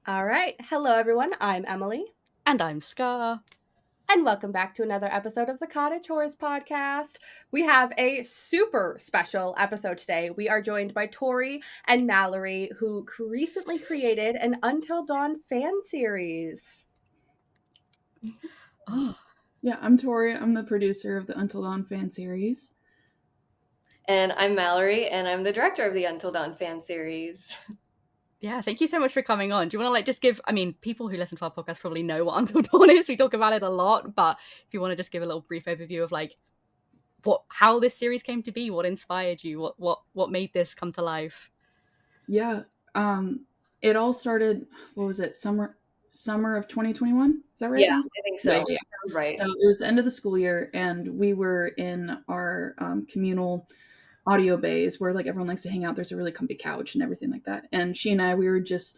All right. Hello, everyone. I'm Emily. And I'm Scar. And welcome back to another episode of the Cottage Horrors podcast. We have a super special episode today. We are joined by Tori and Mallory, who recently created an Until Dawn fan series. Oh. Yeah, I'm Tori. I'm the producer of the Until Dawn fan series. And I'm Mallory, and I'm the director of the Until Dawn fan series. Yeah, thank you so much for coming on. Do you want to just give, people who listen to our podcast probably know what Until Dawn is. We talk about it a lot, but if you want to just give a little brief overview of how this series came to be, what inspired you, what made this come to life. Yeah, it all started, what was it, summer of 2021? Is that right? Yeah, I think so. Yeah. Sounds right. So it was the end of the school year, and we were in our communal audio bays where everyone likes to hang out. There's a really comfy couch and everything like that. And she and I, we were just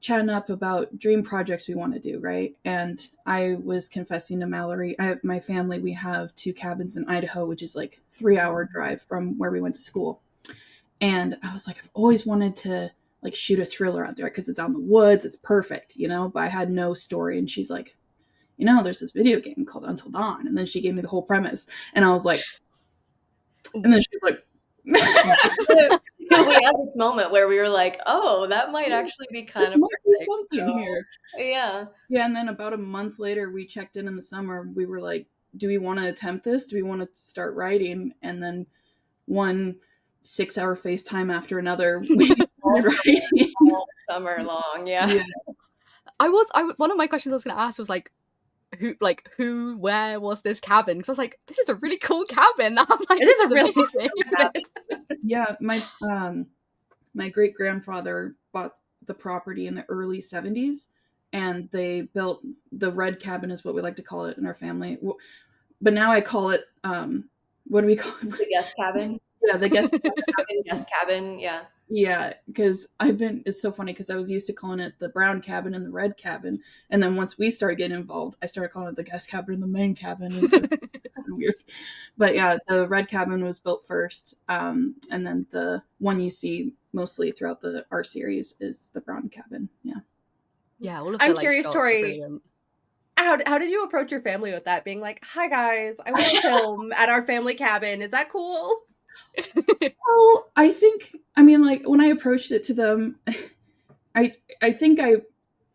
chatting up about dream projects we want to do, right? And I was confessing to Mallory, my family, we have 2 cabins in Idaho, which is 3-hour drive from where we went to school. And I was like, I've always wanted to shoot a thriller out there because it's out in the woods, it's perfect, but I had no story. And she's like, there's this video game called Until Dawn. And then she gave me the whole premise. And I was like, and then she's like, we had this moment where we were like, oh, that might actually be kind of be something here. Yeah. And then about a month later, we checked in the summer. We were like, do we want to attempt this? Do we want to start writing? And then one 6-hour FaceTime after another, we started writing all summer long. Yeah. One of my questions I was going to ask was where was this cabin? Because I was like, this is a really cool cabin. I'm like, it is a really cool cabin. Yeah, my great grandfather bought the property in the early 70s, and they built the red cabin, is what we like to call it in our family. But now I call it what do we call it? The guest cabin. Yeah, the guest cabin. Guest cabin. Yeah. Yeah, because it's so funny because I was used to calling it the brown cabin and the red cabin. And then once we started getting involved, I started calling it the guest cabin and the main cabin. Weird. But yeah, the red cabin was built first. And then the one you see mostly throughout our series is the brown cabin. Yeah. Yeah. All of I'm curious, Tori. How did you approach your family with that? Being like, hi guys, I want to film at our family cabin. Is that cool? Well, when I approached it to them, I think I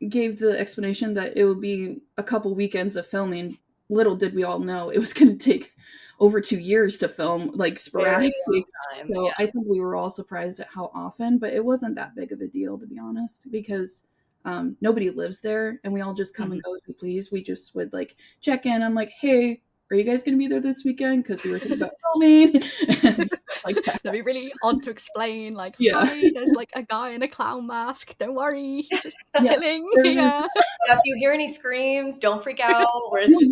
gave the explanation that it would be a couple weekends of filming. Little did we all know it was going to take over 2 years to film, sporadically. So yeah. I think we were all surprised at how often, but it wasn't that big of a deal, to be honest, because nobody lives there, and we all just come and go as we please. We just would check in. I'm like, hey, are you guys going to be there this weekend? Because we were thinking about filming. That'd be really odd to explain. Hi, there's a guy in a clown mask. Don't worry, he's just chilling. Yeah. If you hear any screams, don't freak out. It's just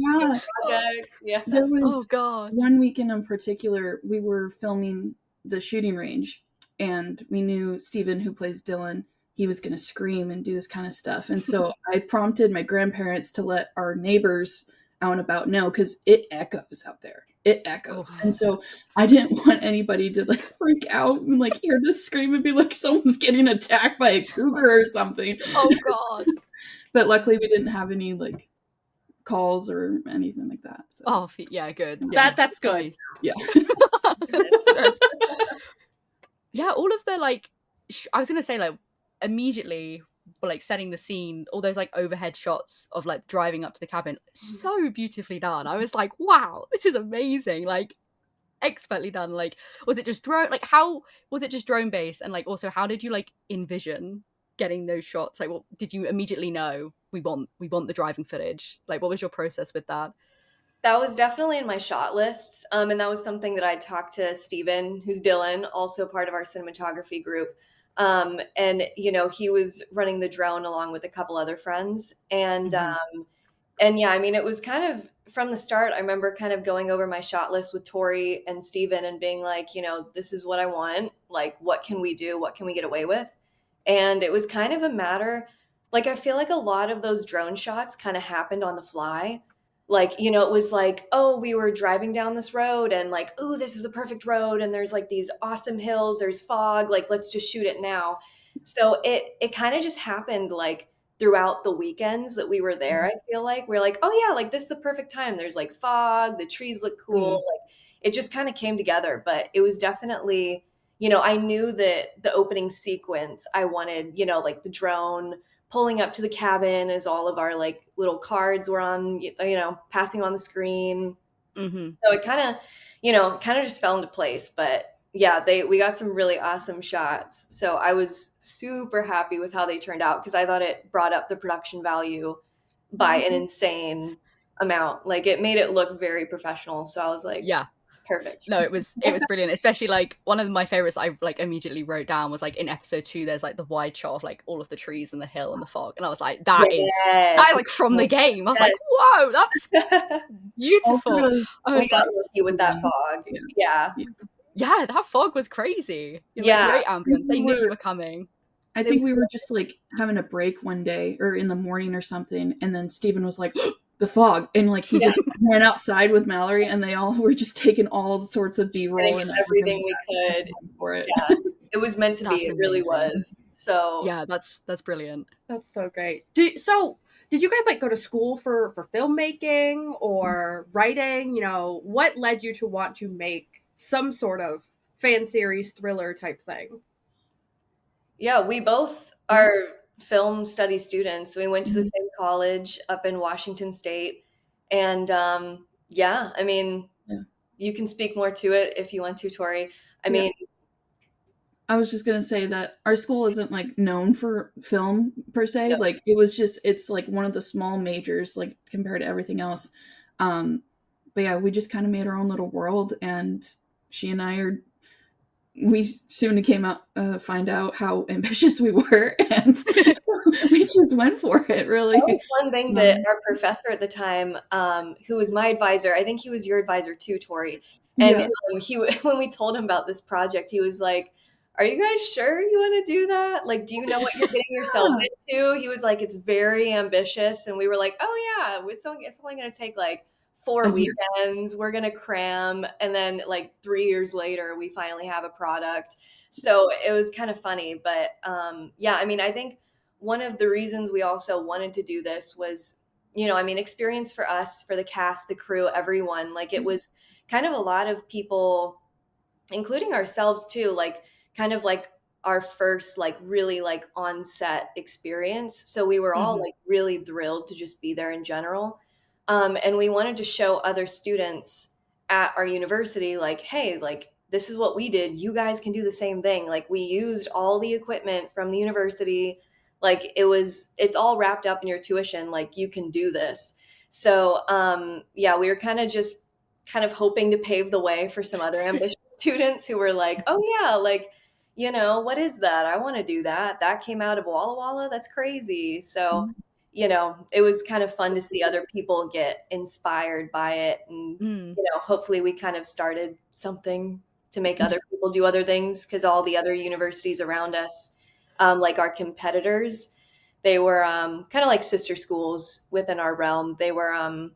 projects. Yeah. There was one weekend in particular, we were filming the shooting range, and we knew Steven, who plays Dylan, he was going to scream and do this kind of stuff. And so I prompted my grandparents to let our neighbors out and about know, because it echoes out there. It echoes. And so I didn't want anybody to freak out and hear this scream and be like someone's getting attacked by a cougar or something. Oh God. But luckily we didn't have any calls or anything like that. So. Oh yeah, good. Yeah. That's good. Yeah. Yeah, all of the I was gonna say immediately setting the scene, all those overhead shots of driving up to the cabin, so beautifully done. I was like, wow, this is amazing, expertly done. Was it just drone, how was it just drone based, and also how did you envision getting those shots? Did you immediately know we want the driving footage? What was your process with that? That was definitely in my shot lists, and that was something that I talked to Steven, who's Dylan, also part of our cinematography group. And he was running the drone along with a couple other friends. And, and yeah, it was kind of from the start, I remember kind of going over my shot list with Tori and Steven and being like, this is what I want. What can we do? What can we get away with? And it was kind of a matter, I feel like a lot of those drone shots kind of happened on the fly. It was we were driving down this road and oh, this is the perfect road. And there's these awesome hills, there's fog, let's just shoot it now. So it kind of just happened throughout the weekends that we were there. I feel like we're like, oh yeah, like this is the perfect time. There's like fog, the trees look cool. Like it just kind of came together. But it was definitely, I knew that the opening sequence, I wanted, like the drone pulling up to the cabin as all of our like little cards were on, passing on the screen. So it kind of just fell into place. But yeah, we got some really awesome shots. So I was super happy with how they turned out because I thought it brought up the production value by an insane amount. Like it made it look very professional. So I was like, yeah, perfect. No, it was brilliant. Especially like one of my favorites I like immediately wrote down was like in episode 2 there's like the wide shot of like all of the trees and the hill and the fog, and I was like, that is like from the game. I was like, whoa, that's beautiful. We got lucky with that fog. Yeah, that fog was crazy. Great ambience. They knew you were coming. I think we were just like having a break one day or in the morning or something, and then Steven was like, the fog, and like he just ran outside with Mallory, and they all were just taking all sorts of B-roll and everything we could for it. Yeah, it was meant to be. It really was. So yeah, that's brilliant. That's so great. Did you guys like go to school for filmmaking or writing? What led you to want to make some sort of fan series thriller type thing? Yeah, we both are film study students. We went to the same college up in Washington State. And I mean, you can speak more to it if you want to, Tori. I mean, I was just going to say that our school isn't like known for film per se. Like it's like one of the small majors, like compared to everything else. But yeah, we just kind of made our own little world, and she and I we soon came out, find out how ambitious we were, and we just went for it, really. That was one thing that our professor at the time, who was my advisor, I think he was your advisor too, Tori, and when we told him about this project, he was like, are you guys sure you want to do that? Like, do you know what you're getting yourselves into? He was like, it's very ambitious. And we were like, oh yeah, it's only going to take like 4 weekends. We're going to cram. And then like 3 years later, we finally have a product. So it was kind of funny. But I mean, I think one of the reasons we also wanted to do this was, experience for us, for the cast, the crew, everyone. Like it was kind of a lot of people, including ourselves too, like kind of like our first like really like on set experience. So we were all like really thrilled to just be there in general. And we wanted to show other students at our university, like, hey, like this is what we did. You guys can do the same thing. Like we used all the equipment from the university. Like it's all wrapped up in your tuition. Like you can do this. So we were kind of hoping to pave the way for some other ambitious students who were like, oh yeah, like, what is that? I want to do that. That came out of Walla Walla. That's crazy. So, it was kind of fun to see other people get inspired by it. And, hopefully we kind of started something to make other people do other things, because all the other universities around us, like our competitors, they were kind of like sister schools within our realm. They were,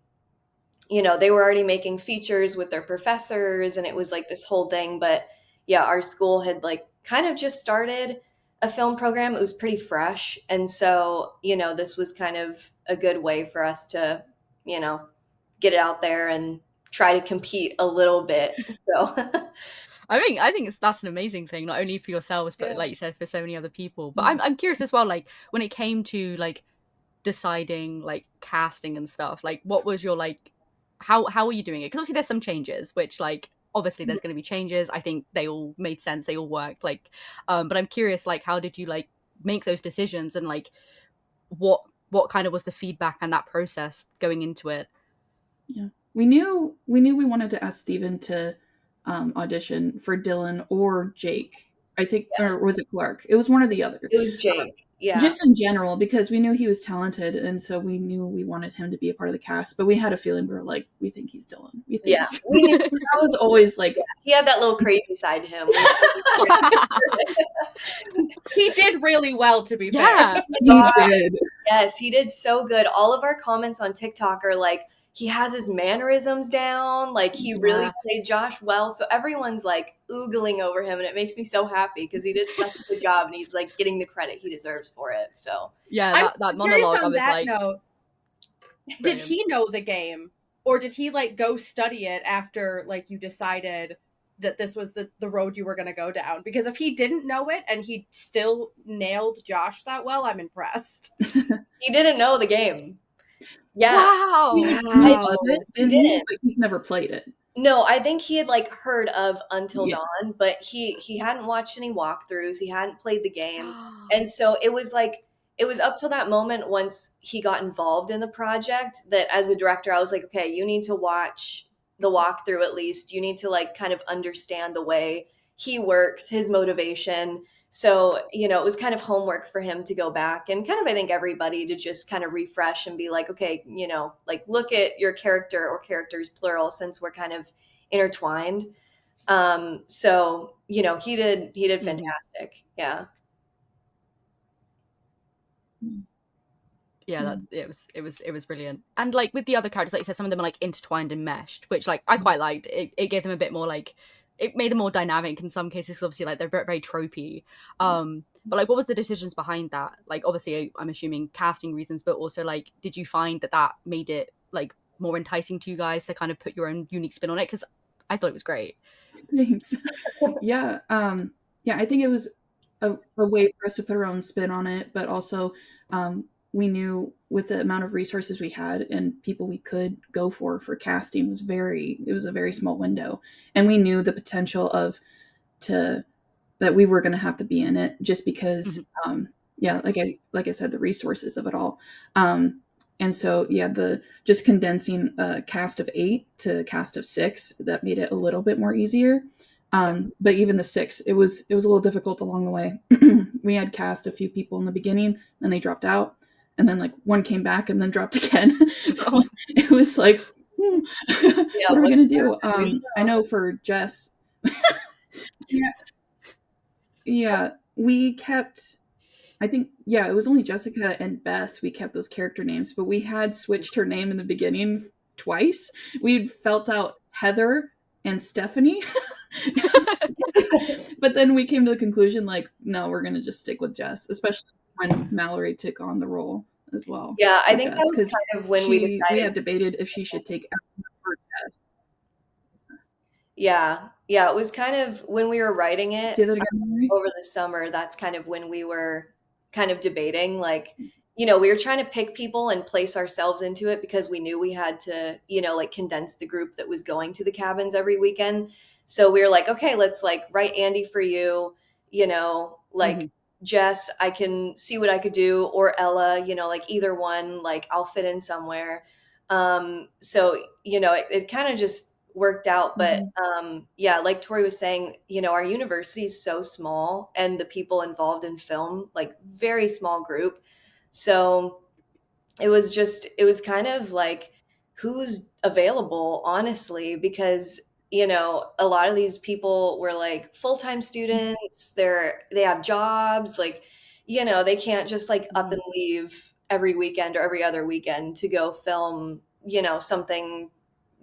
they were already making features with their professors, and it was like this whole thing. But yeah, our school had like kind of just started a film program. It was pretty fresh. And so, this was kind of a good way for us to, get it out there and try to compete a little bit. So I think that's an amazing thing, not only for yourselves, but like you said, for so many other people. But I'm curious as well, like when it came to like deciding like casting and stuff, like what was your like, how were you doing it? Because obviously there's some changes, which like obviously there's going to be changes. I think they all made sense. They all worked. Like, but I'm curious, like, how did you like make those decisions, and like what kind of was the feedback and that process going into it? Yeah, we knew we wanted to ask Steven to audition for Dylan or Jake. I think, or was it Clark? It was one or the other. It was Jake. Yeah. Just in general, because we knew he was talented, and so we knew we wanted him to be a part of the cast. But we had a feeling, we were like, we think he's Dylan. We think we knew. I was always like, he had that little crazy side to him. He did really well, to be fair. He did. Yes, he did so good. All of our comments on TikTok are like, he has his mannerisms down. Like he really played Josh well. So everyone's like oogling over him, and it makes me so happy because he did such a good job, and he's like getting the credit he deserves for it. So yeah, that monologue, I was like, note, did he know the game, or did he like go study it after like you decided that this was the road you were going to go down? Because if he didn't know it and he still nailed Josh that well, I'm impressed. He didn't know the game. Yeah. Wow. He didn't, but he's never played it. No, I think he had like heard of Until Dawn, but he hadn't watched any walkthroughs. He hadn't played the game. And so it was up till that moment once he got involved in the project that as a director, I was like, okay, you need to watch the walkthrough at least. You need to like kind of understand the way he works, his motivation. So, it was kind of homework for him to go back and kind of, I think everybody to just kind of refresh and be like, okay, like look at your character or characters plural, since we're kind of intertwined. So, he did fantastic. Yeah. Yeah, it was brilliant. And like with the other characters, like you said, some of them are like intertwined and meshed, which like I quite liked. It gave them a bit more like, it made them more dynamic in some cases, because obviously like they're very, very tropey. But like, what was the decisions behind that? Like, obviously I'm assuming casting reasons, but also like, did you find that made it like more enticing to you guys to kind of put your own unique spin on it? Because I thought it was great. Thanks. Yeah. I think it was a way for us to put our own spin on it, but also we knew with the amount of resources we had and people we could go for casting it was a very small window, and we knew the potential that we were going to have to be in it just because like I said, the resources of it all. And so just condensing a cast of 8 to a cast of 6, that made it a little bit more easier. But even the 6, it was a little difficult along the way. We had cast a few people in the beginning, and they dropped out, and then like one came back and then dropped again. So it was like, what are we gonna do? I know for Jess, we kept. I think, it was only Jessica and Beth. We kept those character names, but we had switched her name in the beginning twice. We'd felt out Heather and Stephanie. But then we came to the conclusion, like, no, we're going to just stick with Jess, especially when Mallory took on the role as well. Yeah, I think Jess, that was kind of when we decided. We had debated if she should take for Jess. Yeah, it was kind of when we were writing it over the summer. That's kind of when we were kind of debating, like, we were trying to pick people and place ourselves into it because we knew we had to, like condense the group that was going to the cabins every weekend. So we were like, okay, let's like write Andy for you, like Jess, I can see what I could do, or Ella, like either one, like I'll fit in somewhere. So, it kind of just worked out. But like Tori was saying, our university is so small, and the people involved in film, like very small group. So it was kind of like, who's available, honestly, because a lot of these people were like full-time students. They have jobs, like, they can't just like up and leave every weekend or every other weekend to go film, something,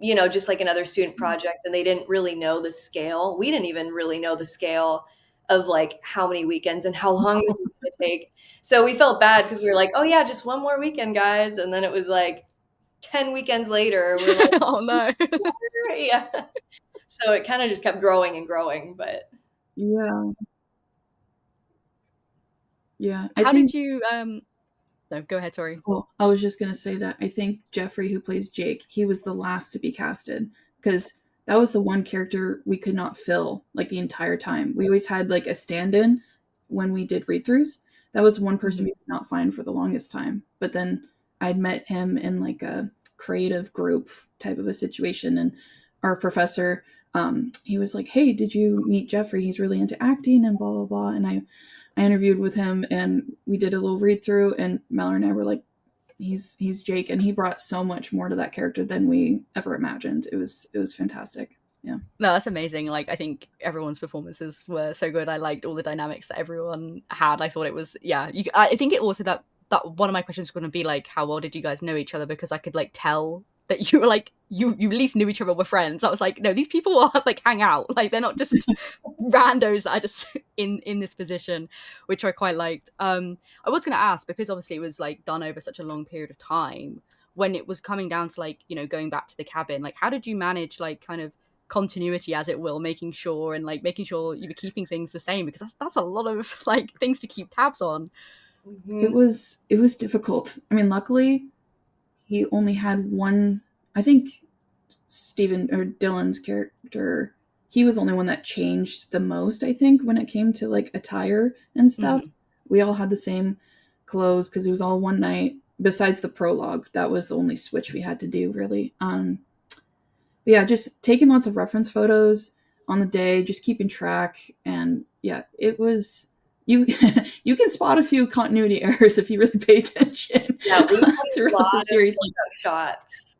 just like another student project. And they didn't really know the scale. We didn't even really know the scale of like how many weekends and how long it was going to take. So we felt bad because we were like, oh yeah, just one more weekend, guys. And then it was like 10 weekends later. We're like, oh no. Yeah. So it kind of just kept growing and growing, but How did you no, go ahead, Tori. Well, I was just going to say that I think Jeffrey, who plays Jake, he was the last to be casted because that was the one character we could not fill like the entire time. We always had like a stand-in when we did read-throughs. That was one person we could not find for the longest time. But then I'd met him in like a creative group type of a situation, and our professor, he was like, hey, did you meet Jeffrey? He's really into acting and blah, blah, blah. And I interviewed with him, and we did a little read through, and Mallory and I were like, he's Jake. And he brought so much more to that character than we ever imagined. It was fantastic. Yeah. No, that's amazing. Like, I think everyone's performances were so good. I liked all the dynamics that everyone had. I thought it was, I think it also that one of my questions was going to be like, how well did you guys know each other? Because I could like tell that you were like you at least knew each other, were friends. I was like, no, these people are like hang out, like they're not just randos that are just in this position, which I quite liked. I was going to ask, because obviously it was like done over such a long period of time, when it was coming down to like, you know, going back to the cabin, like how did you manage like kind of continuity, as it will, making sure you were keeping things the same, because that's a lot of like things to keep tabs on. It was difficult. I mean, luckily he only had one. I think Stephen or Dylan's character, he was the only one that changed the most, I think, when it came to like attire and stuff. We all had the same clothes because it was all one night, besides the prologue. That was the only switch we had to do, really. But yeah, just taking lots of reference photos on the day, just keeping track. And yeah, it was, you can spot a few continuity errors if you really pay attention. Yeah, we had throughout the series. Shots.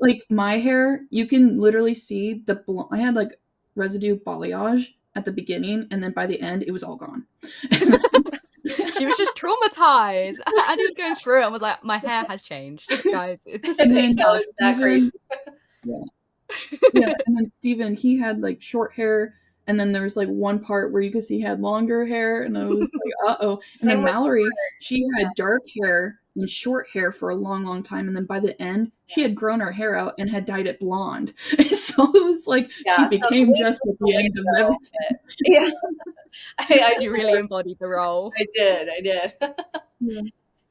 Like my hair, you can literally see I had like residue balayage at the beginning, and then by the end, it was all gone. She was just traumatized. I was going through it and was like, my hair has changed, guys. It's that crazy. Yeah, and then Steven, he had like short hair, and then there was like one part where you could see he had longer hair, and I was like, uh-oh. And then Mallory, she had dark hair and short hair for a long, long time, and then by the end, she had grown her hair out and had dyed it blonde. So it was like she became just at the end of everything. Yeah. You really embodied the role. I did.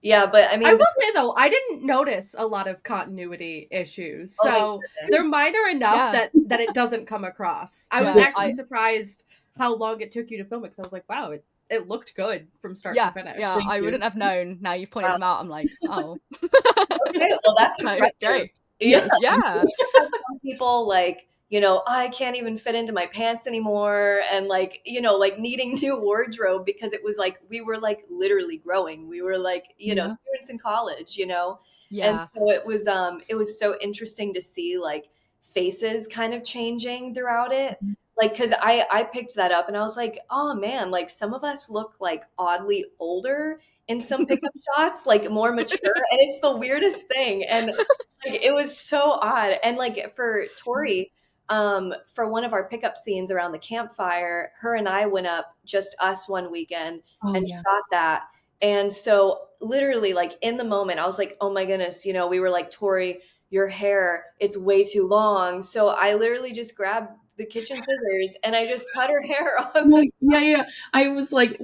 Yeah, but I mean, I will say though, I didn't notice a lot of continuity issues, so they're minor enough that it doesn't come across. I was actually surprised how long it took you to film it, because I was like, wow, it looked good from start to finish. Yeah, I wouldn't have known. Now you've pointed them out. I'm like, oh. Okay, well, that's impressive. Great. Yes. Yeah. Some people like, you know, I can't even fit into my pants anymore, and like, you know, like needing new wardrobe, because it was like we were like literally growing. We were like, you know, students in college, you know. Yeah. And so it was so interesting to see like faces kind of changing throughout it. Like, because I picked that up and I was like, oh man, like some of us look like oddly older in some pickup shots, like more mature, and it's the weirdest thing. And like it was so odd. And like for Tori, for one of our pickup scenes around the campfire, her and I went up, just us, one weekend and shot that. And so literally like in the moment, I was like, oh my goodness, you know, we were like, Tori, your hair, it's way too long. So I literally just grabbed the kitchen scissors and I just cut her hair on. Yeah. I was like,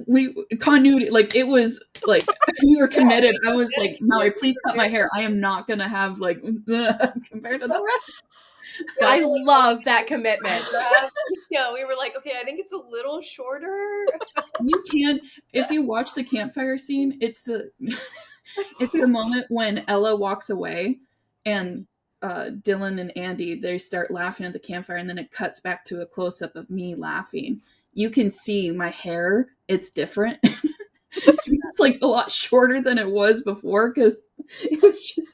continuity, like it was like we were committed. I was like, Mallory, please cut my hair. I am not gonna have like compared to the rest. I love that commitment. Yeah, we were like, okay, I think it's a little shorter. You can, if you watch the campfire scene, it's the moment when Ella walks away and Dylan and Andy, they start laughing at the campfire, and then it cuts back to a close-up of me laughing. You can see my hair, it's different. It's like a lot shorter than it was before, because it was just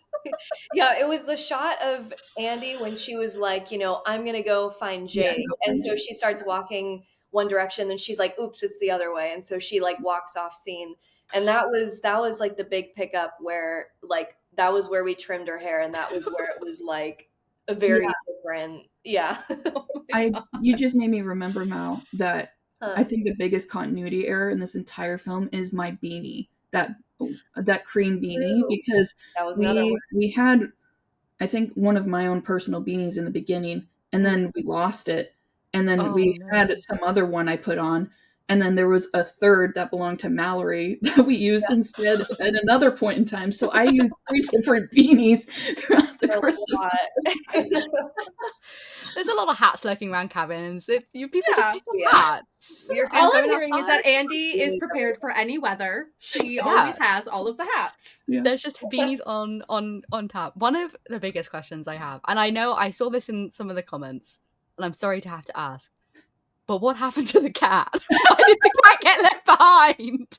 yeah, it was the shot of Andy when she was like, you know, I'm gonna go find Jake, and so she starts walking one direction, then she's like, oops, it's the other way, and so she like walks off scene. And that was like the big pickup where like that was where we trimmed her hair, and that was where it was like a very different. Yeah. You just made me remember, Mal, that I think the biggest continuity error in this entire film is my beanie, that cream beanie, because we had, I think, one of my own personal beanies in the beginning, and then we lost it, and then we had some other one I put on, and then there was a third that belonged to Mallory that we used instead at another point in time. So I used 3 different beanies throughout the course of There's a lot of hats lurking around cabins. People just pick up hats. All I'm hearing is that Andy is prepared for any weather. She always has all of the hats. Yeah. There's just beanies on tap. One of the biggest questions I have, and I know I saw this in some of the comments, and I'm sorry to have to ask, but what happened to the cat? Why did the cat get left behind?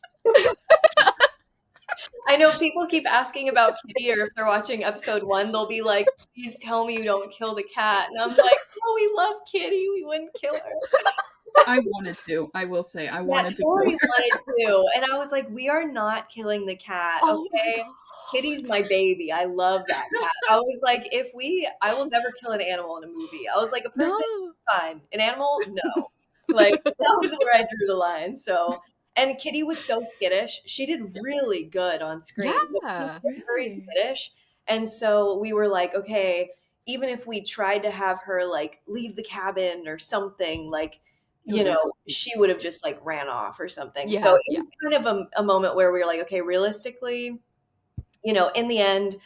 I know people keep asking about Kitty, or if they're watching episode 1, they'll be like, please tell me you don't kill the cat. And I'm like, oh, we love Kitty. We wouldn't kill her. I wanted to. I will say I Yeah, wanted to Tori kill her. wanted to. And I was like, we are not killing the cat, Oh my okay? god. Kitty's my baby. I love that cat. I was like, I will never kill an animal in a movie. I was like, a person, No. fine. An animal, no. Like, that was where I drew the line. So, and Kitty was so skittish. She did really good on screen. But she Yeah. was very Really? skittish. And so we were like, okay, even if we tried to have her like leave the cabin or something, like, It would've been she would have just like ran off or something. So Yeah, it yeah. was kind of a moment where we were like, okay, realistically, in the end,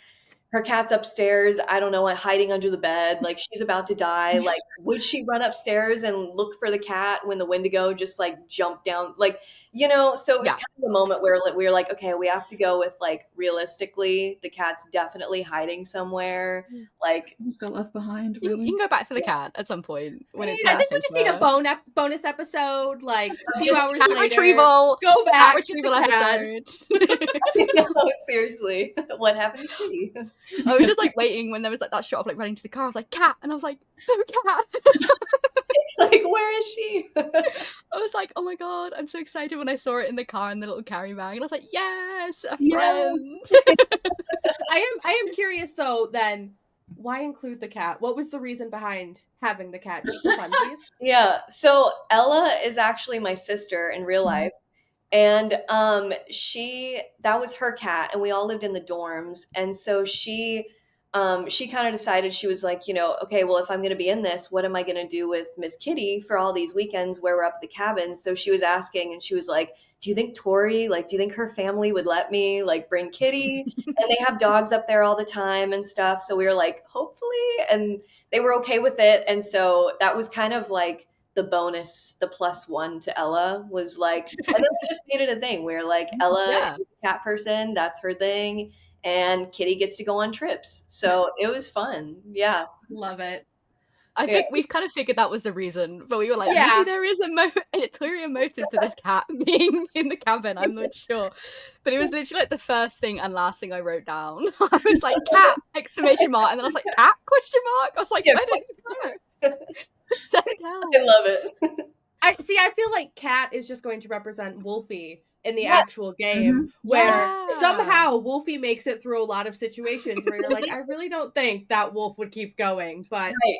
her cat's upstairs. I don't know what, hiding under the bed. Like she's about to die. Like, would she run upstairs and look for the cat when the Wendigo just like jumped down? Like, so it was Yeah. kind of a moment where we were like, okay, we have to go with like realistically, the cat's definitely hiding somewhere. Like, just got left behind, You really. can go back for the cat at some point when it's Yeah, this nice would and just need a safer. bonus episode, like a few Just hours Cat later. retrieval. Go Cat back, get retrieval the cat. episode. no, seriously, what happened to Kitty? I was just like waiting when there was like that shot of like running to the car. I was like, cat, and I was like, no cat. Like, where is she? I was like, oh my god, I'm so excited when I saw it in the car in the little carry bag, and I was like, yes, a Yeah. friend. I am curious though. Then, why include the cat? What was the reason behind having the cat? Just for funsies? Yeah. So Ella is actually my sister in real life. And that was her cat, and we all lived in the dorms. And so she kind of decided, she was like, okay, well, if I'm going to be in this, what am I going to do with Miss Kitty for all these weekends where we're up at the cabin? So she was asking, and she was like, do you think do you think her family would let me like bring Kitty? And they have dogs up there all the time and stuff. So we were like, hopefully. And they were okay with it. And so that was kind of like the bonus, the +1 to Ella was like, and then we just made it a thing where like Ella Yeah. is a cat person, that's her thing, and Kitty gets to go on trips. So it was fun. Yeah. Love it. I Yeah. think we've kind of figured that was the reason, but we were like, Yeah. maybe there is an ulterior motive to this cat being in the cabin. I'm not sure, but it was literally like the first thing and last thing I wrote down. I was like, cat ! And then I was like, cat ? I was like, Yeah, where did it go? Send help. I love it. I feel like Cat is just going to represent Wolfie in the Yes. actual game, Mhm. where Yeah. somehow Wolfie makes it through a lot of situations where you're like, I really don't think that wolf would keep going, but Right.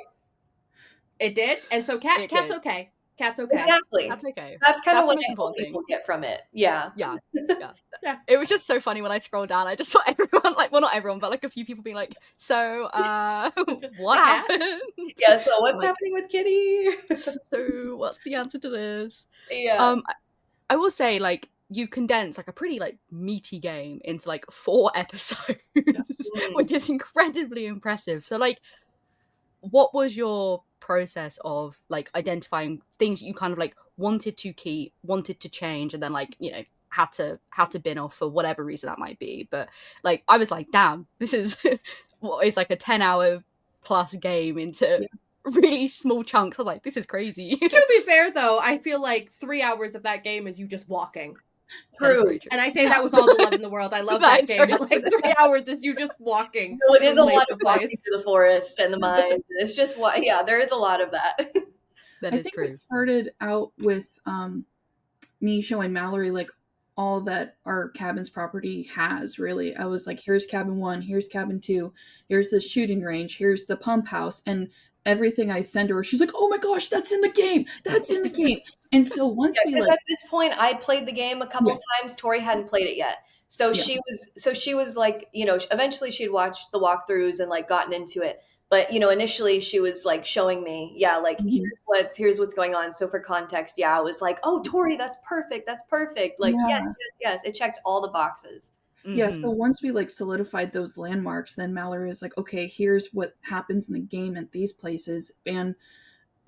it did, and so It Cat's did. okay. Cat's okay. Exactly. That's okay. That's kind That's of the what most I hope important thing. people get from it. Yeah. Yeah. Yeah. It was just so funny when I scrolled down. I just saw everyone, like, well, not everyone, but like a few people being like, so, what The cat? happened? Yeah. So what's Like, happening with Kitty? so what's the answer to this? Yeah. I will say, like, you condense like a pretty like meaty game into like 4 episodes, which is incredibly impressive. So like, what was your process of like identifying things you kind of like wanted to keep, wanted to change, and then like, had to bin off for whatever reason that might be? But like, I was like, damn, this is what is like a 10-hour plus game into really small chunks. I was like, this is crazy. To be fair, though, I feel like 3 hours of that game is you just walking. That is True. very true. And I say that with all the love in the world. I love that That is game, very but like 3 hours is you just walking. No, it is a from place lot to of place. walking through the forest and the mines. It's just there is a lot of that. That I is think true. it started out with me showing Mallory like all that our cabin's property has. Really, I was like, here's cabin 1, here's cabin 2, here's the shooting range, here's the pump house, and everything I send her, she's like, oh my gosh, that's in the game, that's in the game. And so once we Because like, at this point, I'd played the game a couple of times. Tori hadn't played it yet. So Yeah. she was like, eventually she'd watched the walkthroughs and like gotten into it. But initially she was like showing me, like here's what's going on. So for context, I was like, oh, Tori, that's perfect. That's perfect. Like, yes, it checked all the boxes. Yeah, so Mhm. once we like solidified those landmarks, then Mallory was like, okay, here's what happens in the game at these places, and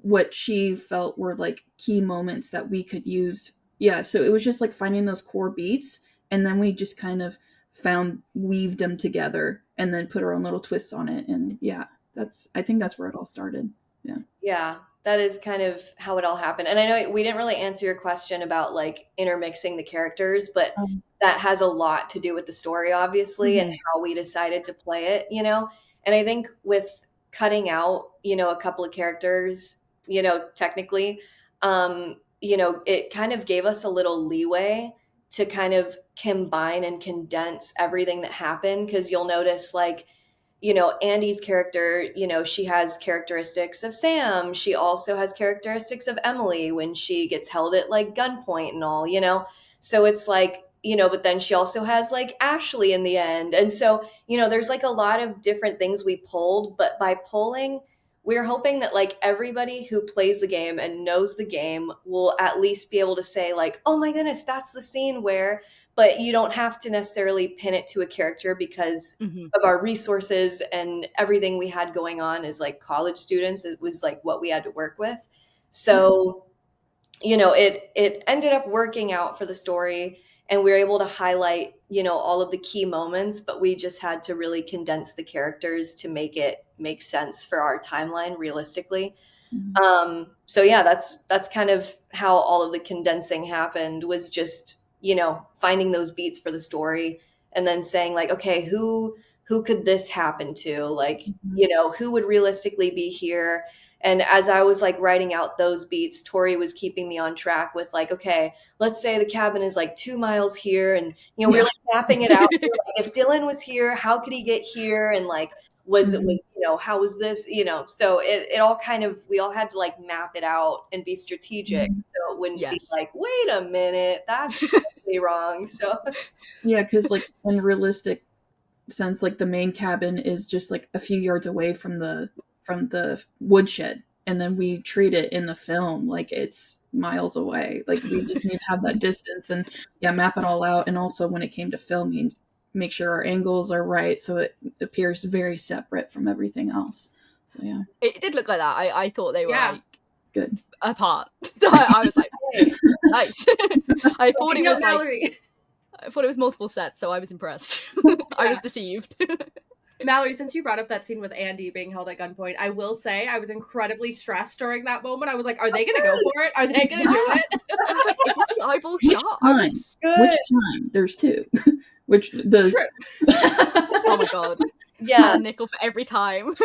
what she felt were like key moments that we could use. Yeah, so it was just like finding those core beats, and then we just kind of weaved them together and then put our own little twists on it. And I think that's where it all started. Yeah, that is kind of how it all happened. And I know we didn't really answer your question about like intermixing the characters, but that has a lot to do with the story, obviously, and how we decided to play it, And I think with cutting out, a couple of characters, technically, it kind of gave us a little leeway to kind of combine and condense everything that happened. Because you'll notice, like, Andy's character, she has characteristics of Sam. She also has characteristics of Emily when she gets held at like gunpoint and all, So it's like, but then she also has like Ashley in the end. And so, there's like a lot of different things we pulled, but by pulling, we're hoping that like everybody who plays the game and knows the game will at least be able to say like, oh my goodness, that's the scene where, but you don't have to necessarily pin it to a character because of our resources and everything we had going on as like college students. It was like what we had to work with. So, it ended up working out for the story, and we were able to highlight, all of the key moments, but we just had to really condense the characters to make it make sense for our timeline realistically. So yeah, that's kind of how all of the condensing happened, was just, finding those beats for the story and then saying like, okay, who could this happen to? Like, who would realistically be here? And as I was like writing out those beats, Tori was keeping me on track with like, okay, let's say the cabin is like 2 miles here. And, we were like mapping it out. We were like, if Dylan was here, how could he get here? And like, was it, how was this, so it all kind of, we all had to like map it out and be strategic. So it wouldn't be like, wait a minute, that's totally wrong. So yeah, because like in realistic sense, like the main cabin is just like a few yards away from the woodshed, and then we treat it in the film like it's miles away. Like we just need to have that distance and map it all out. And also when it came to filming, make sure our angles are right so it appears very separate from everything else. So yeah, it did look like that. I thought they were like good apart. I was like, hey, nice. I thought it was Mallory. like, I thought it was multiple sets, so I was impressed. I was deceived. Mallory, since you brought up that scene with Andy being held at gunpoint, I will say I was incredibly stressed during that moment. I was like, are they going to go for it? Are they going to do it? I was like, is this the eyeball Which shot? time? Which time? There's two. Which the True. Oh my god. yeah, nickel for every time.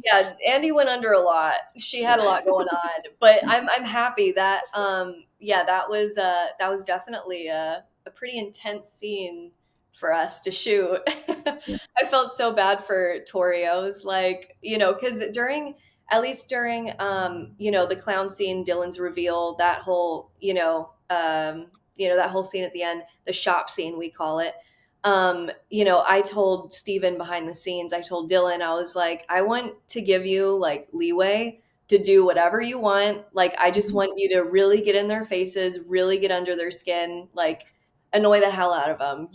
yeah, Andy went under a lot. She had a lot going on, but I'm happy that that was definitely a pretty intense scene for us to shoot. I felt so bad for Tori. I was like, because at least during the clown scene, Dylan's reveal, that whole that whole scene at the end, the shop scene we call it. I told Steven behind the scenes, I told Dylan, I was like, I want to give you like leeway to do whatever you want. Like, I just want you to really get in their faces, really get under their skin, like annoy the hell out of them,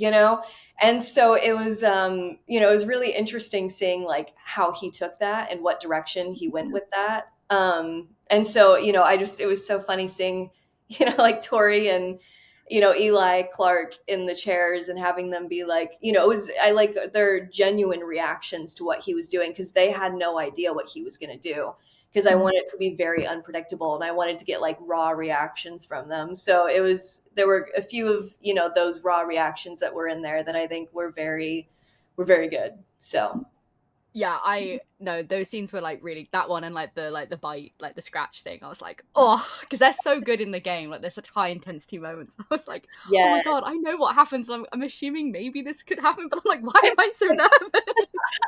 And so it was, it was really interesting seeing like how he took that and what direction he went with that. And so, it was so funny seeing, like Tori and, Eli Clark in the chairs and having them be like, I like their genuine reactions to what he was doing, because they had no idea what he was going to do. Because I wanted it to be very unpredictable and I wanted to get like raw reactions from them. So there were a few of, those raw reactions that were in there that I think were very good. So yeah, I know those scenes were like really, that one and like the bite, like the scratch thing. I was like, oh, because they're so good in the game. Like there's such high intensity moments. I was like, oh my god, I know what happens. I'm assuming maybe this could happen, but I'm like, why am I so nervous?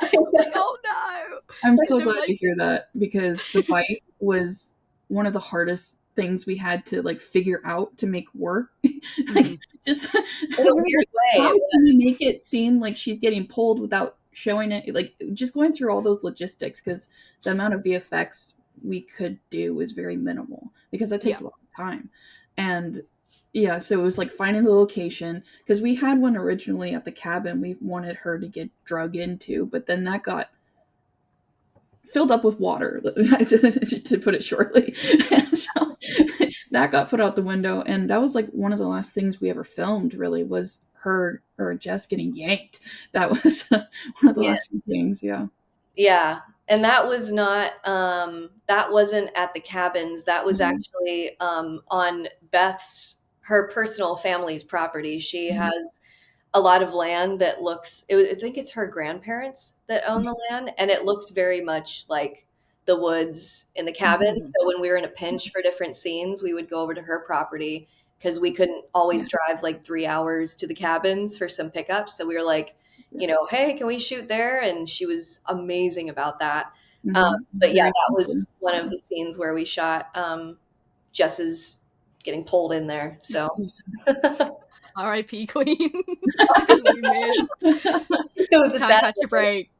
Like, oh no. I'm so glad to hear that, because the bite was one of the hardest things we had to like figure out to make work. Like just in a weird way. How can you make it seem like she's getting pulled without showing it? Like just going through all those logistics, because the amount of VFX we could do was very minimal, because that takes a lot of time. And so it was like finding the location, because we had one originally at the cabin we wanted her to get drug into, but then that got filled up with water, to put it shortly. And so that got put out the window, and that was like one of the last things we ever filmed, really, was her or Jess getting yanked. That was one of the last few things. Yeah. And that was not that wasn't at the cabins. That was actually on her personal family's property. She has a lot of land that I think it's her grandparents that own the land, and it looks very much like the woods in the cabin. So when we were in a pinch for different scenes, we would go over to her property because we couldn't always drive like 3 hours to the cabins for some pickups. So we were like, hey, can we shoot there? And she was amazing about that. But yeah, that was one of the scenes where we shot Jess's getting pulled in there. So R.I.P. Queen. It was a sad Can't catch a break.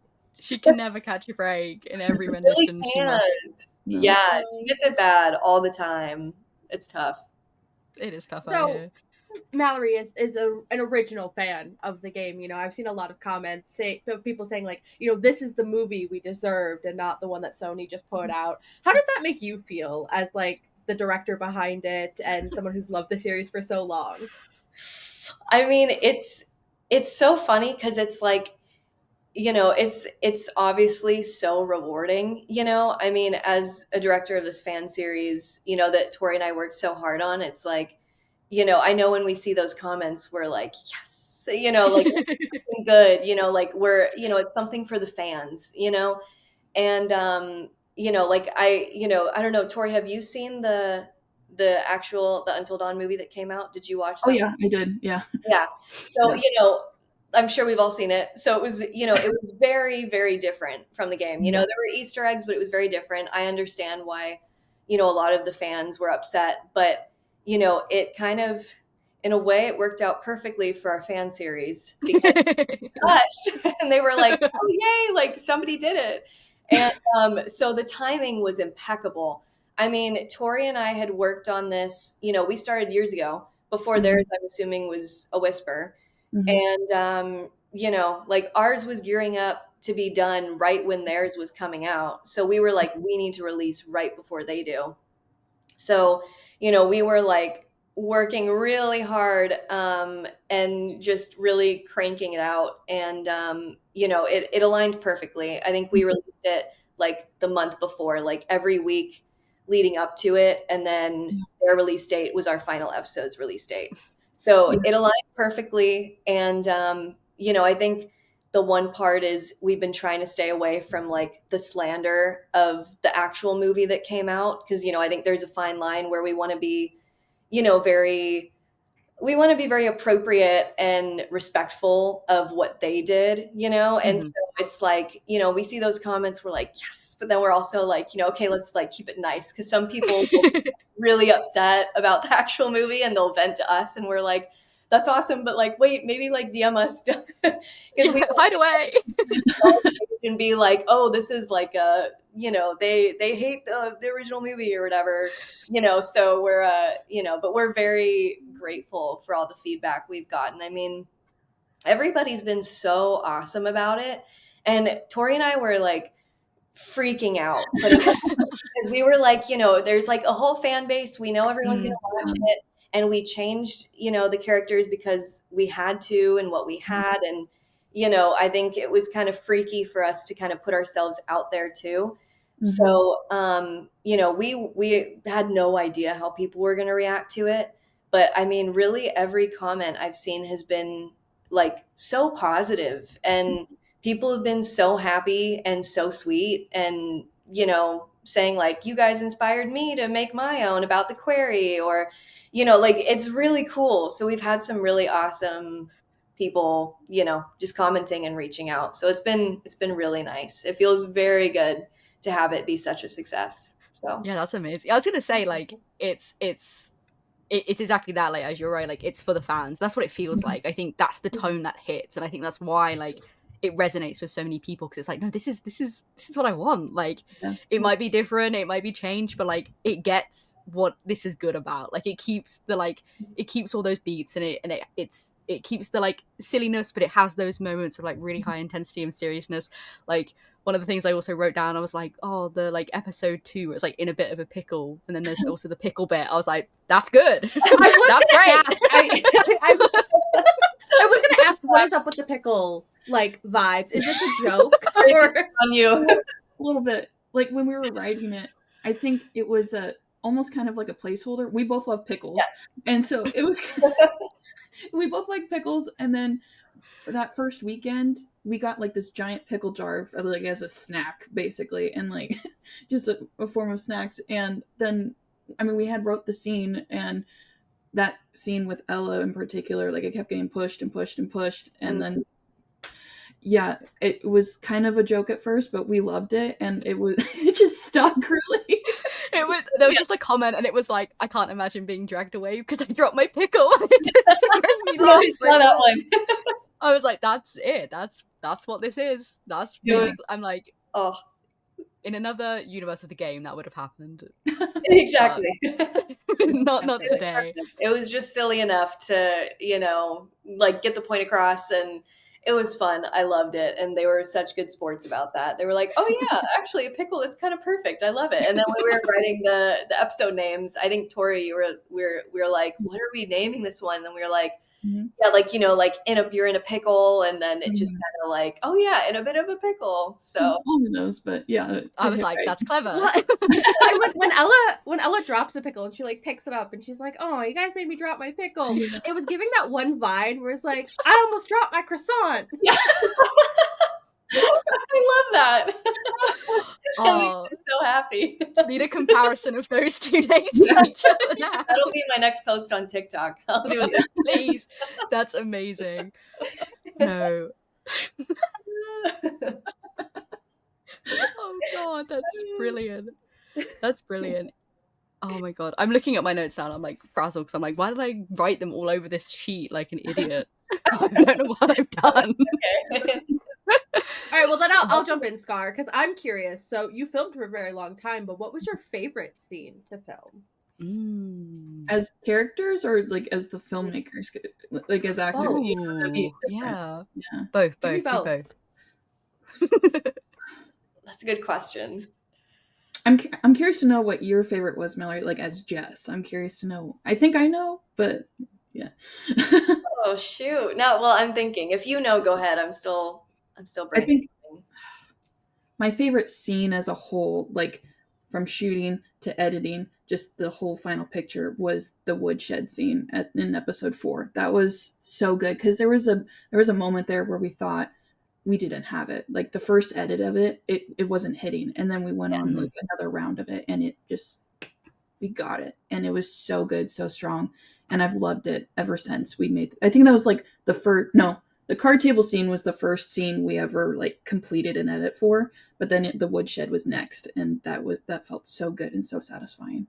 She can never catch a break in every rendition. Really She must. Yeah, she gets it bad all the time. It's tough. It is tough out So here. Mallory is an original fan of the game. I've seen a lot of comments of people saying like, this is the movie we deserved and not the one that Sony just put out. How does that make you feel as like the director behind it and someone who's loved the series for so long? I mean, it's so funny because it's like, it's obviously so rewarding, I mean, as a director of this fan series, that Tori and I worked so hard on, it's like, I know when we see those comments, we're like, yes, like good, like we're, it's something for the fans, and, like I don't know, Tori, have you seen the Until Dawn movie that came out? Did you watch that? Oh yeah, I did. Yeah. Yeah. So, Yeah. I'm sure we've all seen it. So it was, it was very, very different from the game. There were Easter eggs, but it was very different. I understand why, a lot of the fans were upset, but, it kind of, in a way, it worked out perfectly for our fan series because us, and they were like, oh, yay, like somebody did it. And so the timing was impeccable. I mean, Tori and I had worked on this, we started years ago before theirs, I'm assuming, was a whisper. And, like ours was gearing up to be done right when theirs was coming out. So we were like, we need to release right before they do. So, we were like working really hard and just really cranking it out. And, it aligned perfectly. I think we released it like the month before, like every week leading up to it. And then their release date was our final episode's release date. So it aligned perfectly. And, I think the one part is we've been trying to stay away from like the slander of the actual movie that came out. Cause, I think there's a fine line where we want to be, very appropriate and respectful of what they did, and so it's like, we see those comments, we're like, yes, but then we're also like, okay, let's like keep it nice. Cause some people will get really upset about the actual movie and they'll vent to us and we're like, that's awesome. But like, wait, maybe like DM us because we hide away and be like, oh, this is like a, they hate the original movie or whatever, so we're, but we're very grateful for all the feedback we've gotten. I mean, everybody's been so awesome about it. And Tori and I were like freaking out because we were like, there's like a whole fan base. We know everyone's going to watch it. And we changed, the characters because we had to and what we had. And, I think it was kind of freaky for us to kind of put ourselves out there too. So, we had no idea how people were going to react to it. But I mean, really every comment I've seen has been like so positive and people have been so happy and so sweet and, saying like, you guys inspired me to make my own about the query or, like it's really cool. So we've had some really awesome people, just commenting and reaching out. So it's been really nice. It feels very good to have it be such a success. So yeah, that's amazing. I was gonna say like it's exactly that, like as you're right, like it's for the fans. That's what it feels like. I think that's the tone that hits, and I think that's why like it resonates with so many people because it's like, no, this is what I want. Like it might be different, it might be changed, but like it gets what this is good about. Like it keeps all those beats and it keeps the like silliness, but it has those moments of like really high intensity and seriousness. Like one of the things I also wrote down, I was like, oh, the like episode 2 was like in a bit of a pickle, and then there's also the pickle bit. I was like, that's good. That's great. I was gonna ask, what is up with the pickle like vibes? Is this a joke or on you? A little bit. Like when we were writing it, I think it was almost kind of like a placeholder. We both love pickles, yes, and so it was. We both like pickles, and then for that first weekend, we got like this giant pickle jar like as a snack, basically, and like just a form of snacks. And then, I mean, we had wrote the scene, and that scene with Ella in particular, like it kept getting pushed and pushed and pushed, and then yeah, it was kind of a joke at first, but we loved it, and it just stuck really. There was just a comment, and it was like, I can't imagine being dragged away because I dropped my pickle. I saw that one. I was like, that's it. That's what this is. That's basically. I'm like, Oh, in another universe of the game, that would have happened. exactly. Not today. It was just silly enough to, like get the point across, and it was fun. I loved it, and they were such good sports about that. They were like, "Oh yeah, actually, a pickle is kind of perfect. I love it." And then when we were writing the episode names, I think Tori, we were like, "What are we naming this one?" And we were like, "Yeah, like like you're in a pickle," and then it just kind of like, "Oh yeah, in a bit of a pickle." So who knows? But yeah, I was like, "That's clever." when Ella drops a pickle and she like picks it up and she's like, "Oh, you guys made me drop my pickle." Yeah. It was giving that one Vine where it's like, "I almost dropped my croissant." Yeah. I love that. Oh, I'm so happy. Need a comparison of those two names. That'll be my next post on TikTok. I'll do it. Please. That's amazing. No. Oh god, that's brilliant. That's brilliant. Oh my god. I'm looking at my notes now and I'm like frazzled because I'm like, why did I write them all over this sheet like an idiot? I don't know what I've done. Okay. All right, well then I'll jump in, Scar, because I'm curious. So you filmed for a very long time, but what was your favorite scene to film? As characters or like as the filmmakers, like as actors? Oh, yeah. Both. That's a good question. I'm curious to know what your favorite was, Mallory, like as Jess. I'm curious to know. I think I know, but yeah. Oh shoot. No, well, I'm thinking. If you know, go ahead. I'm still brainstorming. I think my favorite scene as a whole, like from shooting to editing, just the whole final picture, was the woodshed scene in episode 4. That was so good because there was a moment there where we thought we didn't have it. Like the first edit of it wasn't hitting, and then we went on like another round of it, and we got it, and it was so good, so strong, and I've loved it ever since we made. I think that was like the card table scene was the first scene we ever like completed an edit for, but then the woodshed was next, and that felt so good and so satisfying.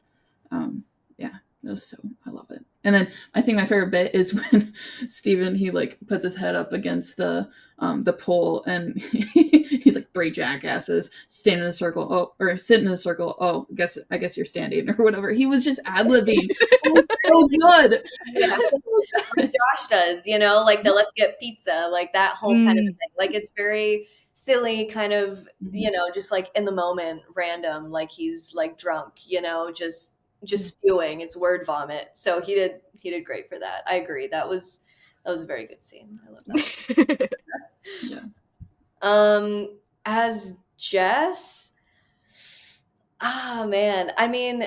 Yeah, it was I love it. And then I think my favorite bit is when Steven, he like puts his head up against the pole, and he's like, 3 jackasses stand in a circle, or sit in a circle, oh, I guess you're standing, or whatever. He was just ad-libbing. It was so good. Yeah. Like Josh does, like the let's get pizza, like that whole kind of thing. Like it's very silly, kind of, just like in the moment, random, like he's like drunk, just spewing. It's word vomit. So he did great for that. I agree. That was a very good scene. I love that. Yeah. As Jess, man, I mean,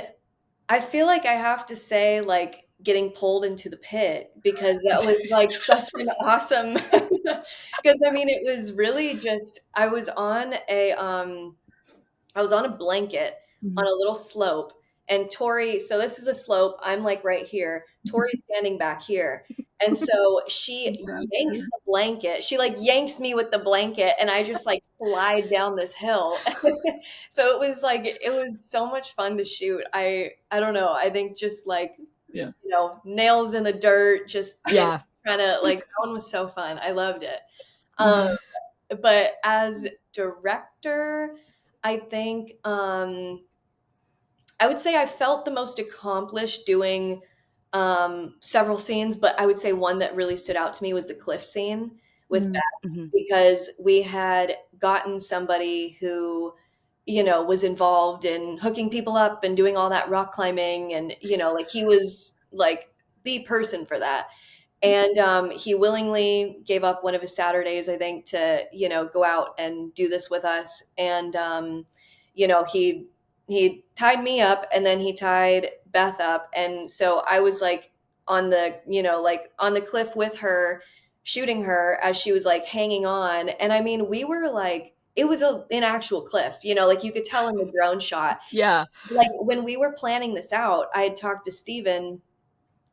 I feel like I have to say like getting pulled into the pit, because that was like such an awesome, because I mean, it was really just, I was on a blanket on a little slope, and Tori, so this is a slope, I'm like right here, Tori's standing back here. And so she yanks the blanket. She like yanks me with the blanket, and I just like slide down this hill. So it was so much fun to shoot. I don't know. I think just like, nails in the dirt, just trying to like, that one was so fun. I loved it. But as director, I think I would say I felt the most accomplished doing several scenes, but I would say one that really stood out to me was the cliff scene with Beth, because we had gotten somebody who, was involved in hooking people up and doing all that rock climbing, and like he was like the person for that. And he willingly gave up one of his Saturdays, I think, to go out and do this with us. And he tied me up, and then he tied Beth up, and so I was like on the on the cliff with her, shooting her as she was like hanging on. And I mean, we were like, it was an actual cliff, you know, like you could tell in the drone shot. Yeah. Like when we were planning this out, I had talked to Steven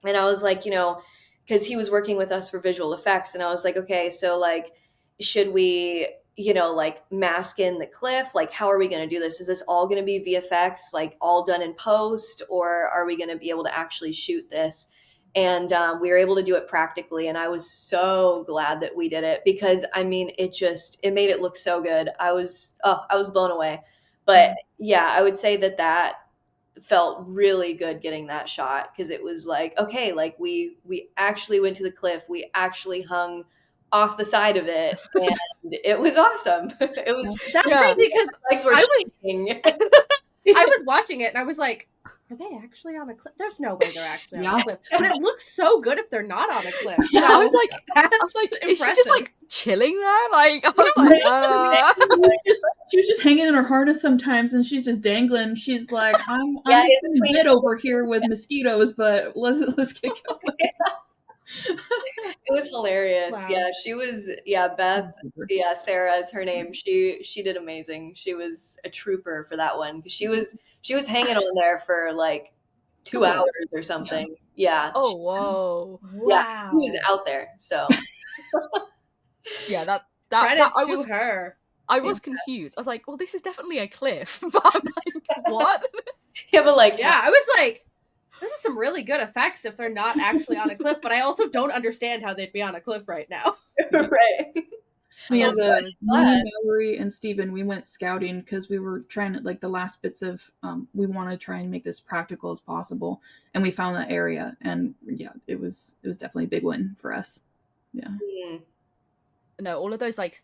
and I was like, you know, because he was working with us for visual effects. And I was like, okay, so like, should we, you know, like mask in the cliff? Like, how are we going to do this? Is this all going to be VFX, like all done in post, or are we going to be able to actually shoot this? And we were able to do it practically. And I was so glad that we did it because I mean, it made it look so good. I was blown away. But yeah, I would say that felt really good getting that shot because it was like, okay, like we actually went to the cliff, we actually hung off the side of it, and it was awesome. It was That's crazy because I was watching it and I was like, are they actually on a cliff? There's no way they're actually on a cliff. But it looks so good if they're not on a cliff. Yeah, I was like, is she just like chilling there? Like, I was like, she was just hanging in her harness sometimes, and she's just dangling. She's like, I'm just a bit over here with mosquitoes, but let's get going. It was hilarious. Wow. Yeah, she was. Yeah, Beth. Yeah, Sarah is her name. She did amazing. She was a trooper for that one because she was hanging on there for like 2 hours or something. Yeah. Oh, whoa. Yeah, she was out there. So. Yeah, that credits to her. I was confused. I was like, well, this is definitely a cliff. But I'm like, what? Yeah, but like, yeah, I was like, this is some really good effects if they're not actually on a cliff, but I also don't understand how they'd be on a cliff right now. Right. Yeah, Mallory and Steven, we went scouting because we were trying to, like, the last bits of, we want to try and make this practical as possible. And we found that area. And yeah, it was definitely a big win for us. Yeah. Mm-hmm. No, all of those like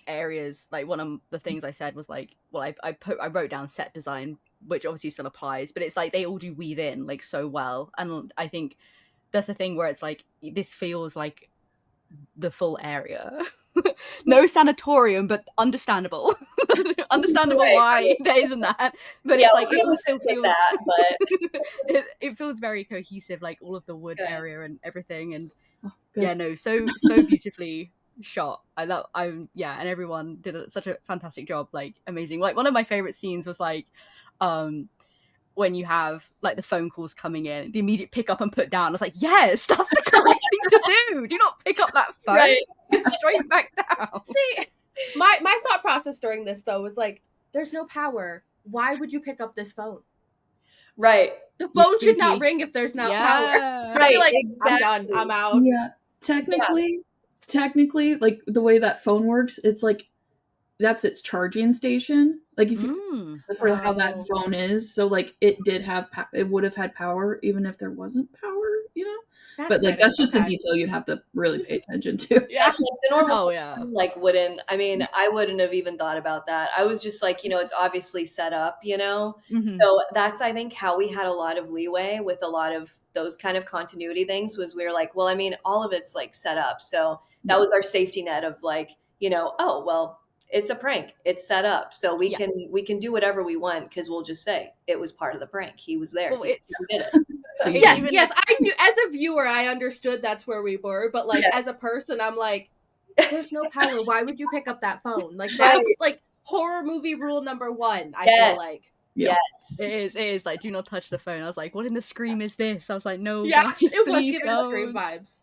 areas, like one of the things I said was like, well, I wrote down set design, which obviously still applies, but it's like they all do weave in like so well. And I think that's the thing where it's like, this feels like the full area. No sanatorium, but understandable. Understandable why there isn't that. But it's like, it still feels that, but it feels very cohesive, like all of the wood area and everything. And so beautifully shot. And everyone did such a fantastic job, like amazing. Like one of my favorite scenes was like when you have like the phone calls coming in, the immediate pick up and put down. I was like, yes, that's the correct thing to do. Do not pick up that phone. Straight back down. See, my thought process during this though was like, there's no power. Why would you pick up this phone? Right. The phone should not ring if there's not power. Right. Like, exactly. I'm done. I'm out. Yeah. Technically, like the way that phone works, it's like that's its charging station. Like if you for how that phone is, so like it would have had power even if there wasn't power, you know. But like that's just a detail you'd have to really pay attention to. Yeah, like the normal like wouldn't. I mean, I wouldn't have even thought about that. I was just like, you know, it's obviously set up, you know. Mm-hmm. So that's I think how we had a lot of leeway with a lot of those kind of continuity things was we were like, well, I mean, all of it's like set up, so that was our safety net of like, you know, oh well, it's a prank, it's set up, so we can do whatever we want because we'll just say it was part of the prank. He was there. He did it. So yes, I knew as a viewer, I understood that's where we were, but like as a person, I'm like, there's no power. Why would you pick up that phone? Like that's like horror movie rule number 1. I feel like. Yes, it is like, do not touch the phone. I was like, what in the Scream is this? I was like, no, guys, it was giving Scream vibes.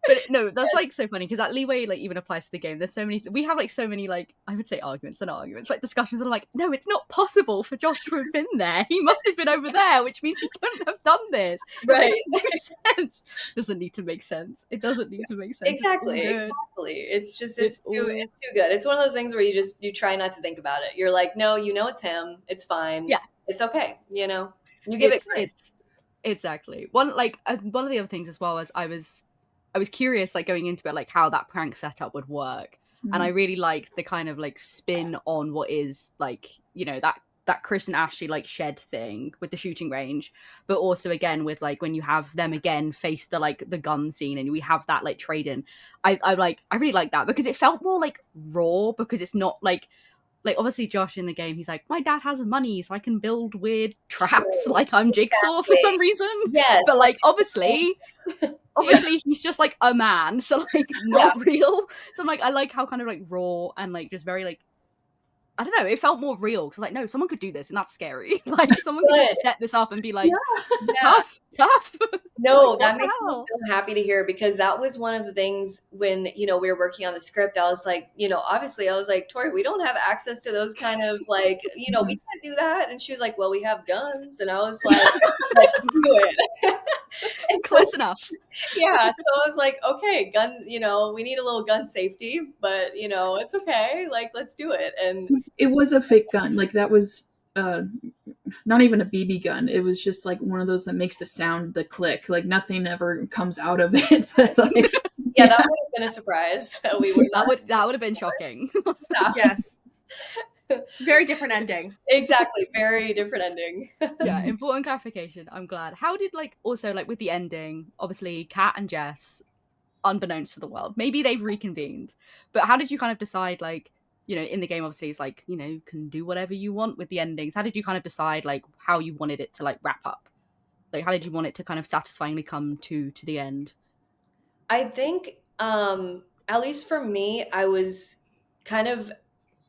But no, that's like so funny because that leeway like even applies to the game. There's so many, we have like so many like, I would say arguments, like discussions that are like, no, it's not possible for Josh to have been there. He must have been over there, which means he couldn't have done this. Right. It makes no sense. Doesn't need to make sense. It doesn't need to make sense. Exactly. It's just it's too good. It's one of those things where you try not to think about it. You're like, no, you know it's him. It's fine. Yeah. It's okay. You know, you give it credit. It's exactly one of the other things as well as I was curious, like going into it, like how that prank setup would work. Mm-hmm. And I really liked the kind of like spin on what is like, you know, that Chris and Ashley like shed thing with the shooting range, but also again with like when you have them again face the gun scene and we have that like trade in. I really like that because it felt more like raw because it's not like obviously Josh in the game, he's like, my dad has money so I can build weird traps like I'm Jigsaw for some reason. Yes. But like obviously obviously he's just like a man, so like not real. So I'm like, I like how kind of like raw and like just very like, I don't know, it felt more real because like, no, someone could do this and that's scary. Like someone could just set this up and be like, tough. No, Like, that what the makes me hell? so happy to hear, because that was one of the things when, we were working on the script. I was like, obviously I was like, Tori, we don't have access to those kind of like, we can't do that. And she was like, well, we have guns. And I was like, let's do it. And so, Close enough. yeah. So I was like, okay, gun, we need a little gun safety, but it's okay. Like, let's do it. And It was a fake gun. Like that was not even a BB gun. It was just like one of those that makes the sound, the click. Like nothing ever comes out of it. But like, yeah, that would have been a surprise. We would that would have been shocking. Yes. Very different ending. Exactly. Very different ending. Yeah, important clarification. I'm glad. How did like also like with the ending, obviously Kat and Jess, unbeknownst to the world, maybe they've reconvened, but how did you kind of decide like, in the game obviously it's like, you can do whatever you want with the endings. How did you kind of decide like how you wanted it to like wrap up? Like how did you want it to kind of satisfyingly come to the end? I think, at least for me, I was kind of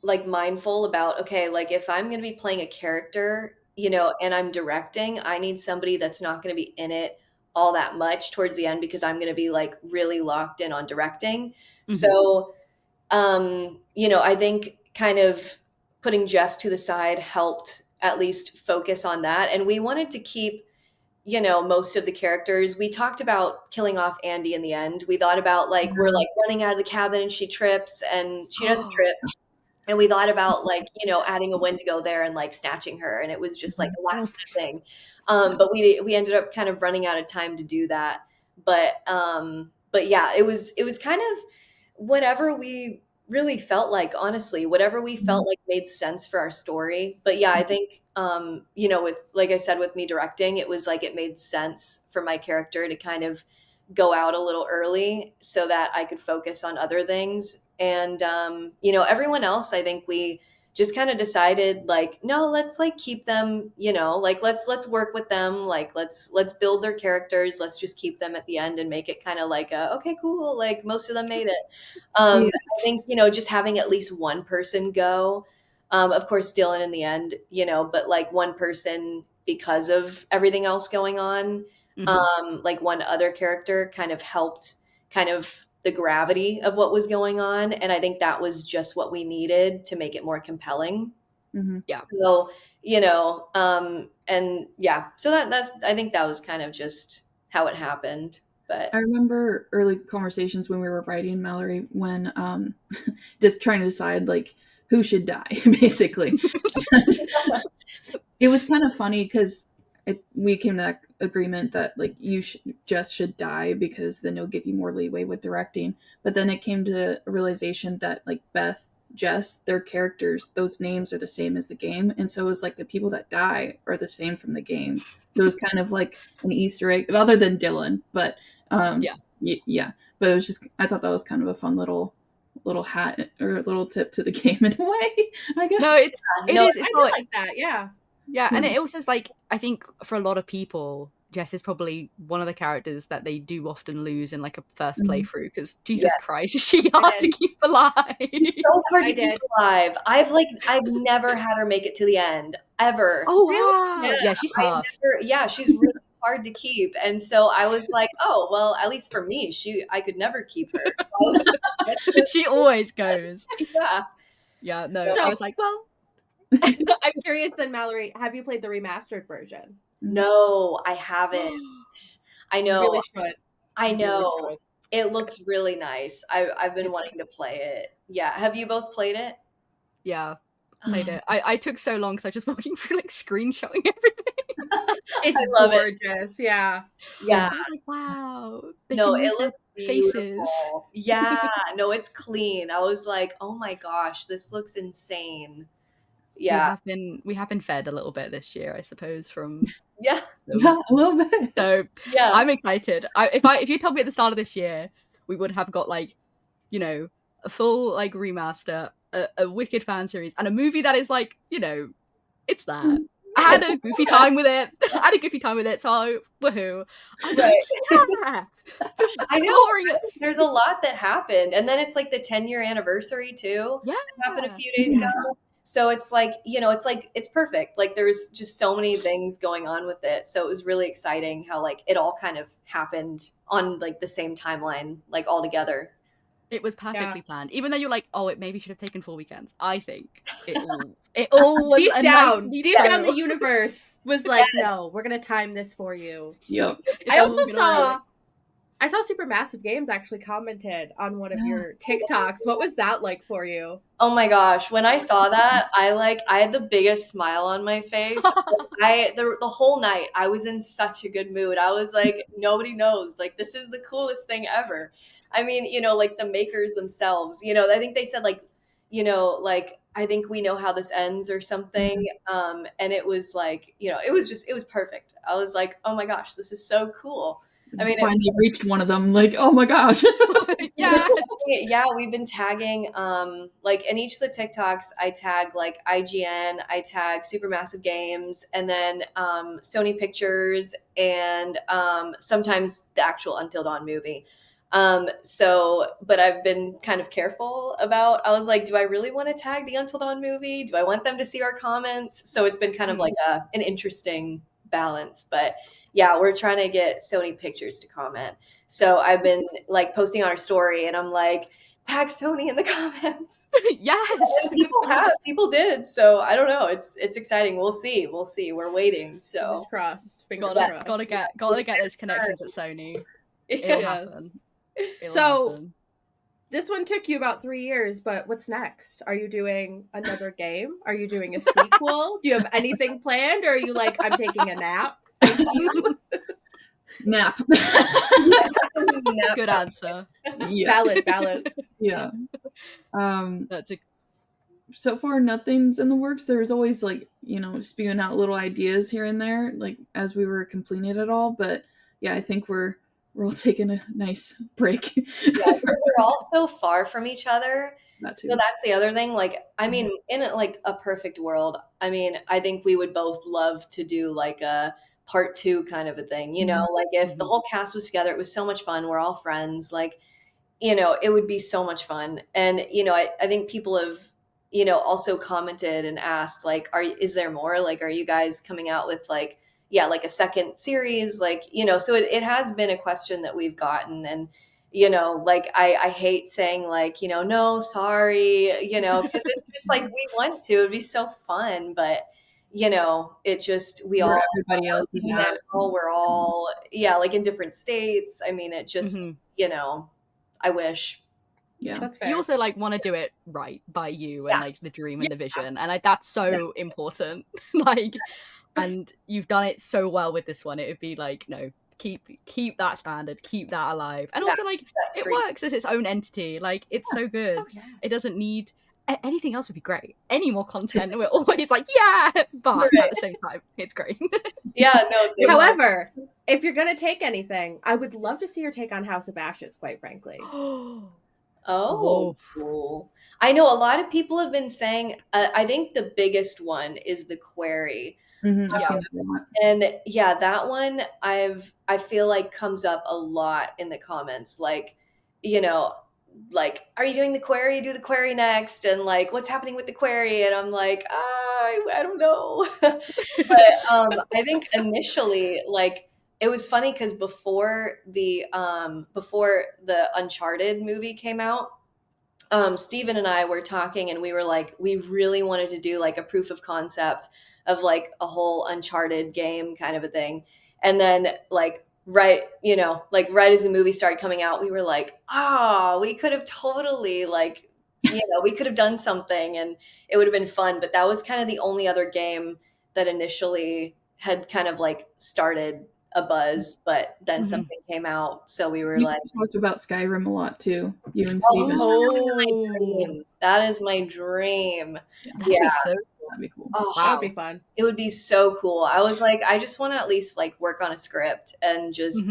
like mindful about, okay, like if I'm going to be playing a character, and I'm directing, I need somebody that's not going to be in it all that much towards the end, because I'm going to be like really locked in on directing. Mm-hmm. So, I think kind of putting Jess to the side helped at least focus on that. And we wanted to keep, most of the characters. We talked about killing off Andy in the end. We thought about like, we're like running out of the cabin and she trips and she does trip. And we thought about like, adding a Wendigo there and like snatching her. And it was just like a last minute thing. But we ended up kind of running out of time to do that. But yeah, it was kind of whatever we really felt like, honestly, whatever we felt like made sense for our story. But yeah, I think, with, like I said, with me directing, it was like, it made sense for my character to kind of go out a little early so that I could focus on other things. And, everyone else, I think we just kind of decided like, no, let's like keep them, like let's work with them. Like, let's build their characters. Let's just keep them at the end and make it kind of like okay, cool. Like most of them made it. I think, just having at least one person go, of course, Dylan in the end, but like one person because of everything else going on. Like one other character kind of helped kind of the gravity of what was going on. And I think that was just what we needed to make it more compelling. Yeah. So, and yeah, so I think that was kind of just how it happened. But I remember early conversations when we were writing, Mallory, when just trying to decide like who should die, basically. It was kind of funny because we came to that agreement that like you just should die because then it'll give you more leeway with directing. But then it came to a realization that like Beth, Jess, their characters, those names are the same as the game, and so it was like the people that die are the same from the game. So it was kind of like an Easter egg, other than Dylan. But yeah. But it was just, I thought that was kind of a fun little hat or a little tip to the game in a way, I guess. No, it is. It's I do like that. Yeah. Yeah, and it also is like, I think for a lot of people, Jess is probably one of the characters that they do often lose in like a first playthrough because Jesus Christ, is she hard to keep alive? She's so hard to keep alive. I've never had her make it to the end ever. Oh wow, yeah, she's tough. She's really hard to keep, and so I was like, oh well, at least for me, I could never keep her. She always goes. Yeah. No, so, I was like, well. I'm curious then, Mallory, have you played the remastered version? No, I haven't. I know. You really should. I know. Really it looks really nice. I've been wanting to play it. Yeah. Have you both played it? Yeah, played it. I took so long because I was just walking through like screenshotting everything. It's gorgeous. Yeah. Yeah. I was like, wow. No, it looks faces. Beautiful. Yeah. No, it's clean. I was like, oh my gosh, this looks insane. Yeah, we have been fed a little bit this year, I suppose, from a little bit. So yeah, I'm excited. If you told me at the start of this year we would have got like, a full like remaster, a wicked fan series, and a movie that is like, it's that. I had a goofy time with it. So woohoo! Right. Yeah, I know. glory. There's a lot that happened, and then it's like the 10-year anniversary too. Yeah, That happened a few days ago. So it's like, it's perfect. Like there's just so many things going on with it. So it was really exciting how like it all kind of happened on like the same timeline, like all together. It was perfectly planned. Even though you're like, oh, it maybe should have taken 4 weekends. I think it all was deep a down, nice deep down, through. the universe was like, no, we're gonna time this for you. Yep. I also saw Supermassive Games actually commented on one of your TikToks. What was that like for you? Oh my gosh, when I saw that, I had the biggest smile on my face. The whole night I was in such a good mood. I was like, nobody knows, like this is the coolest thing ever. I mean, like the makers themselves, I think they said like, like I think we know how this ends or something. And it was like, it was perfect. I was like, oh my gosh, this is so cool. I mean, finally reached one of them. Like, oh my gosh. Yeah, we've been tagging like in each of the TikToks I tag like IGN, I tag Supermassive Games, and then Sony Pictures, and sometimes the actual Until Dawn movie. But I've been kind of careful about, I was like, do I really want to tag the Until Dawn movie? Do I want them to see our comments? So it's been kind of like an interesting balance. But yeah, we're trying to get Sony Pictures to comment. So I've been like posting on our story, and I'm like, tag Sony in the comments. Yes. And people did. So I don't know. It's exciting. We'll see. We're waiting. So Fingers crossed. Gotta get those connections at Sony. It'll happen. This one took you about 3 years, but what's next? Are you doing another game? Are you doing a sequel? Do you have anything planned, or are you like, I'm taking a nap? Thank you. Nap. Good answer. Yeah. Valid. Yeah. So far nothing's in the works. There's always like, spewing out little ideas here and there, like as we were completing it all. But yeah, I think we're all taking a nice break. Yeah, we're all so far from each other. That too. So that's the other thing. Like, I mean, in like a perfect world, I mean, I think we would both love to do like a part 2 kind of a thing, like if the whole cast was together, it was so much fun. We're all friends, like, it would be so much fun. And, I think people have, also commented and asked like, is there more? Like, are you guys coming out with like, like a second series? Like, so it has been a question that we've gotten. And, like I hate saying like, no, sorry, because it's just like, we want to, it'd be so fun, but it just, everybody else is now, we're all, like in different states. I mean, it just, I wish. Yeah. That's fair. You also like want to do it right by you and like the dream and the vision. And like, that's so important. Like, and you've done it so well with this one. It would be like, no, keep that standard, keep that alive. And also like, it works as its own entity. Like, it's so good. It doesn't need anything else. Would be great. Any more content, we're always like, but at the same time, it's great. However, if you're gonna take anything, I would love to see your take on House of Ashes, quite frankly. Oh, cool. I know a lot of people have been saying, I think the biggest one is the Quarry. Mm-hmm. I've seen that a lot. And that one I feel like comes up a lot in the comments, like, like, are you doing the Quarry? Do the Quarry next, and like, what's happening with the Quarry? And I'm like, I don't know. But I think initially, like, it was funny because before the Uncharted movie came out, Steven and I were talking, and we were like, we really wanted to do like a proof of concept of like a whole Uncharted game kind of a thing. And then like right as the movie started coming out, we were like, we could have totally like, we could have done something and it would have been fun. But that was kind of the only other game that initially had kind of like started a buzz, but then something came out. So we were like, talked about Skyrim a lot too, you and Steven. That is my dream. That'd be cool. Oh, that would be fun. It would be so cool. I was like, I just want to at least like work on a script and just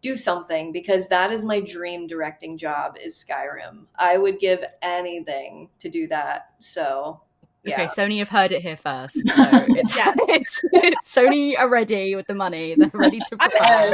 do something, because that is my dream directing job, is Skyrim. I would give anything to do that. So Okay, Yeah. Sony have heard it here first. So it's, Yes. it's Sony are ready with the money. They're ready to prepare.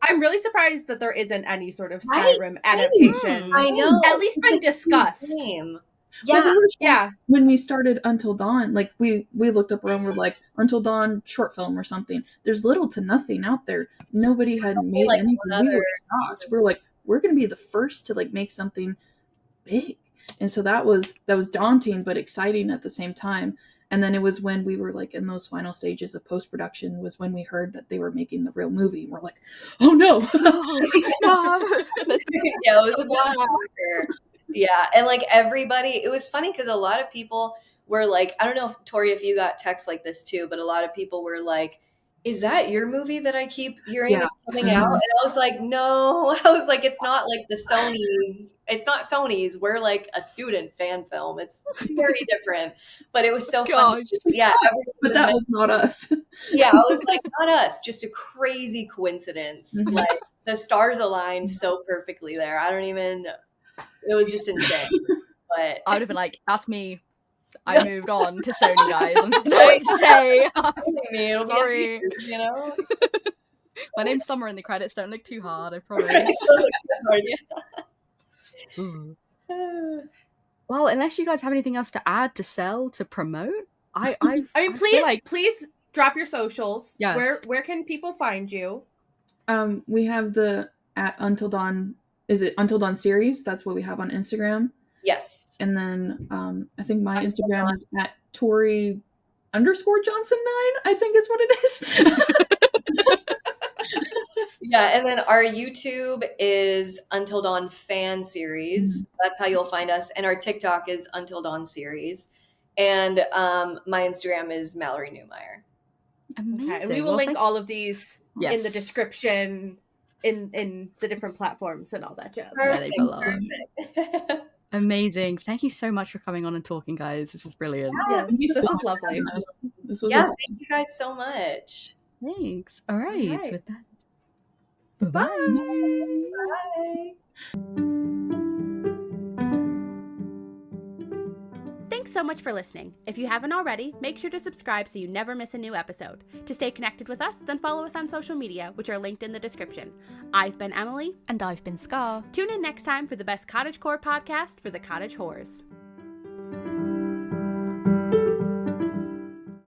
I'm really surprised that there isn't any sort of Right? Skyrim adaptation. I know. At least been It's a discussed. huge game. Well, Yeah. we were shocked Yeah. when we started Until Dawn, like we looked up around, we're like, Until Dawn short film or something. There's little to nothing out there. Nobody had made like anything. one We were other- shocked. We were like, we're gonna be the first to like make something big. And so that was daunting but exciting at the same time. And then it was when we were like in those final stages of post-production was when we heard that they were making the real movie. And we're like, oh no. Yeah, it was a bit of a shocker. Yeah, and like everybody, it was funny because a lot of people were like, I don't know if Tori, if you got texts like this too, but a lot of people were like, is that your movie that I keep hearing Yeah. is coming out? And I was like, no. I was like, it's not like the Sony's. It's not Sony's. We're like a student fan film. It's very different. But it was so funny. Yeah, But that was not us. yeah, I was like, not us. Just a crazy coincidence. Mhm. Like the stars aligned so perfectly there. I don't even. It was just insane. But I would have been like, that's me. I moved on to Sony, guys. I'm just know what to say. me, it'll Sorry. be you know. My name's Summer in the credits. Don't look too hard, I promise. Ooh. Well, unless you guys have anything else to add, to sell, to promote, I mean, please drop your socials. Yes. Where can people find you? We have the at Until Dawn. Is it Until Dawn series? That's what we have on Instagram. Yes. And then I think my Instagram is at Tori _Johnson 9, I think is what it is. Yeah, and then our YouTube is Until Dawn Fan Series. That's how you'll find us. And our TikTok is Until Dawn Series. And my Instagram is Mallory Newmeyer. Amazing. Okay. We will Well, link all of these in the Yes. description in the different platforms and all that jazz. Where they belong. Perfect. Amazing. Thank you so much for coming on and talking, guys. This was brilliant. Yes, Thank you this so was much for lovely. having us. This was Yeah, a- thank you guys so much. Thanks. All right. right. With that. Bye. Bye. Thanks so much for listening. If you haven't already, make sure to subscribe so you never miss a new episode. To stay connected with us, then follow us on social media, which are linked in the description. I've been Emily. And I've been Scar. Tune in next time for the best cottagecore podcast for the cottage whores.